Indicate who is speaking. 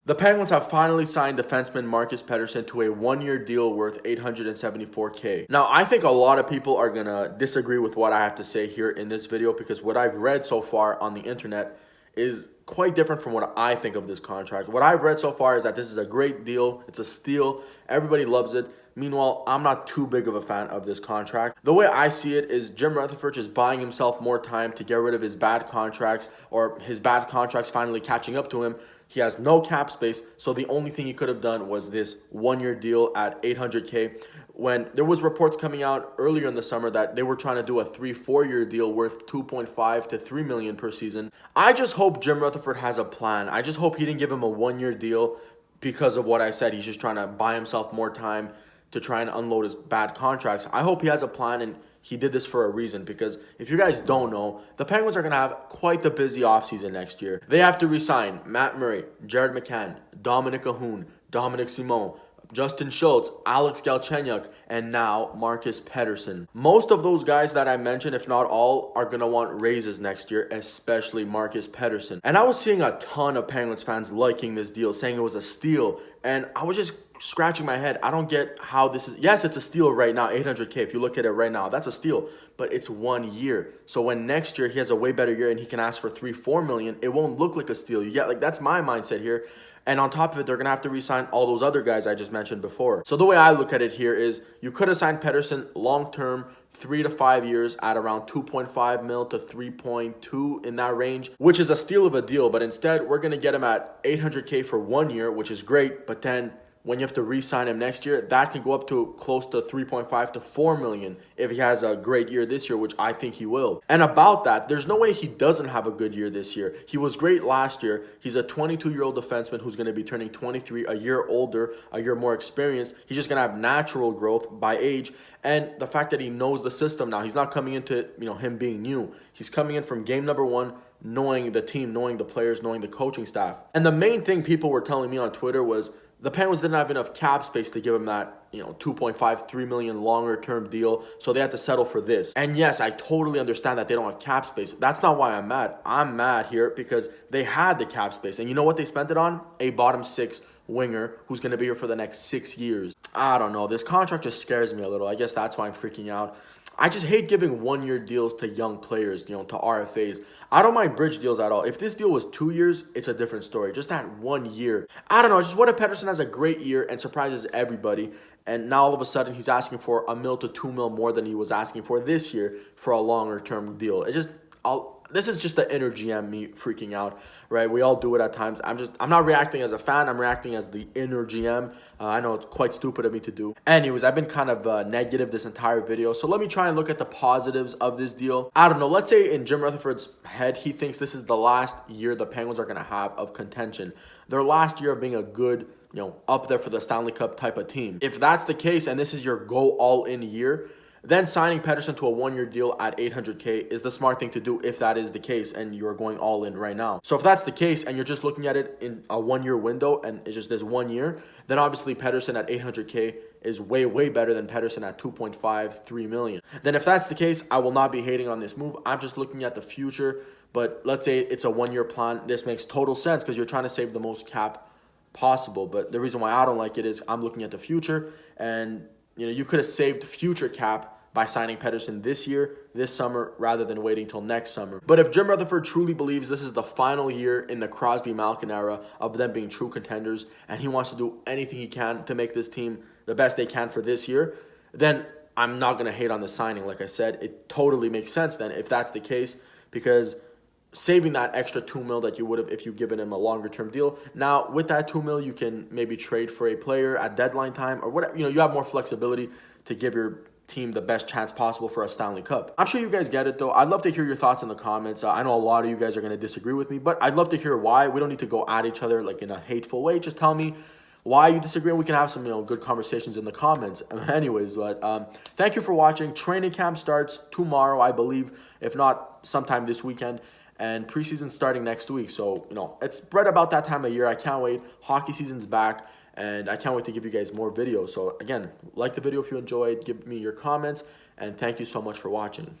Speaker 1: The Penguins have finally signed defenseman Marcus Pettersson to a one-year deal worth $874K. Now, I think a lot of people are going to disagree with what I have to say here in this video because what I've read so far on the internet is quite different from what I think of this contract. What I've read so far is that this is a great deal. It's a steal. Everybody loves it. Meanwhile, I'm not too big of a fan of this contract. The way I see it is Jim Rutherford is buying himself more time to get rid of his bad contracts, or his bad contracts finally catching up to him. He has no cap space, so the only thing he could have done was this one-year deal at $800K. When there was reports coming out earlier in the summer that they were trying to do a 3-4 year deal worth $2.5 to $3 million per season. I just hope Jim Rutherford has a plan. I just hope he didn't give him a one-year deal because of what I said. He's just trying to buy himself more time to try and unload his bad contracts. I hope he has a plan and he did this for a reason, because if you guys don't know, the Penguins are going to have quite the busy offseason next year. They have to re-sign Matt Murray, Jared McCann, Dominic Cahoon, Dominic Simon, Justin Schultz, Alex Galchenyuk, and now Marcus Pettersson. Most of those guys that I mentioned, if not all, are going to want raises next year, especially Marcus Pettersson. And I was seeing a ton of Penguins fans liking this deal, saying it was a steal, and I was just scratching my head. I don't get how this is. Yes, it's a steal right now, $800K. If you look at it right now, that's a steal, but it's 1 year. So when next year he has a way better year and he can ask for $3-4 million, it won't look like a steal. You get, like, that's my mindset here. And on top of it, they're going to have to re-sign all those other guys I just mentioned before. So the way I look at it here is you could have signed Pettersson long-term, 3 to 5 years at around 2.5 mil to 3.2 in that range, which is a steal of a deal. But instead, we're going to get him at $800K for 1 year, which is great. But then when you have to re-sign him next year, that can go up to close to 3.5 to 4 million if he has a great year this year, which I think he will. And about that, there's no way he doesn't have a good year this year. He was great last year. He's a 22-year-old defenseman who's going to be turning 23, a year older, a year more experienced. He's just going to have natural growth by age. And the fact that he knows the system now, he's not coming into him being new. He's coming in from game number 1, knowing the team, knowing the players, knowing the coaching staff. And the main thing people were telling me on Twitter was the Penguins didn't have enough cap space to give him that, 2.5, 3 million longer term deal. So they had to settle for this. And yes, I totally understand that they don't have cap space. That's not why I'm mad. I'm mad here because they had the cap space. And you know what they spent it on? A bottom 6 winger who's going to be here for the next 6 years. I don't know. This contract just scares me a little. I guess that's why I'm freaking out. I just hate giving one-year deals to young players, to RFAs. I don't mind bridge deals at all. If this deal was 2 years, it's a different story. Just that 1 year. I don't know. Just what if Pettersson has a great year and surprises everybody, and now all of a sudden he's asking for $1 mil to $2 mil more than he was asking for this year for a longer-term deal. This is just the inner GM me freaking out, right? We all do it at times. I'm not reacting as a fan. I'm reacting as the inner GM. I know it's quite stupid of me to do. Anyways, I've been kind of negative this entire video. So let me try and look at the positives of this deal. I don't know. Let's say in Jim Rutherford's head, he thinks this is the last year the Penguins are going to have of contention. Their last year of being a good, up there for the Stanley Cup type of team. If that's the case and this is your go all-in year, then signing Pettersson to a 1-year deal at $800K is the smart thing to do if that is the case and you're going all in right now. So if that's the case and you're just looking at it in a 1-year window and it's just this 1 year, then obviously Pettersson at $800K is way, way better than Pettersson at 2.5, 3 million. Then if that's the case, I will not be hating on this move. I'm just looking at the future. But let's say it's a 1-year plan. This makes total sense because you're trying to save the most cap possible. But the reason why I don't like it is I'm looking at the future, and you could have saved future cap by signing Pettersson this year, this summer, rather than waiting till next summer. But if Jim Rutherford truly believes this is the final year in the Crosby-Malkin era of them being true contenders, and he wants to do anything he can to make this team the best they can for this year, then I'm not going to hate on the signing. Like I said, it totally makes sense then if that's the case, because saving that extra 2 mil that you would have if you've given him a longer term deal. Now, with that 2 mil, you can maybe trade for a player at deadline time or whatever. You have more flexibility to give your team the best chance possible for a Stanley Cup. I'm sure you guys get it though. I'd love to hear your thoughts in the comments. I know a lot of you guys are going to disagree with me, but I'd love to hear why. We don't need to go at each other like in a hateful way. Just tell me why you disagree, and we can have some good conversations in the comments. Anyways, but thank you for watching. Training camp starts tomorrow, I believe, if not sometime this weekend. And preseason starting next week. So, it's right about that time of year. I can't wait. Hockey season's back. And I can't wait to give you guys more videos. So, again, like the video if you enjoyed. Give me your comments. And thank you so much for watching.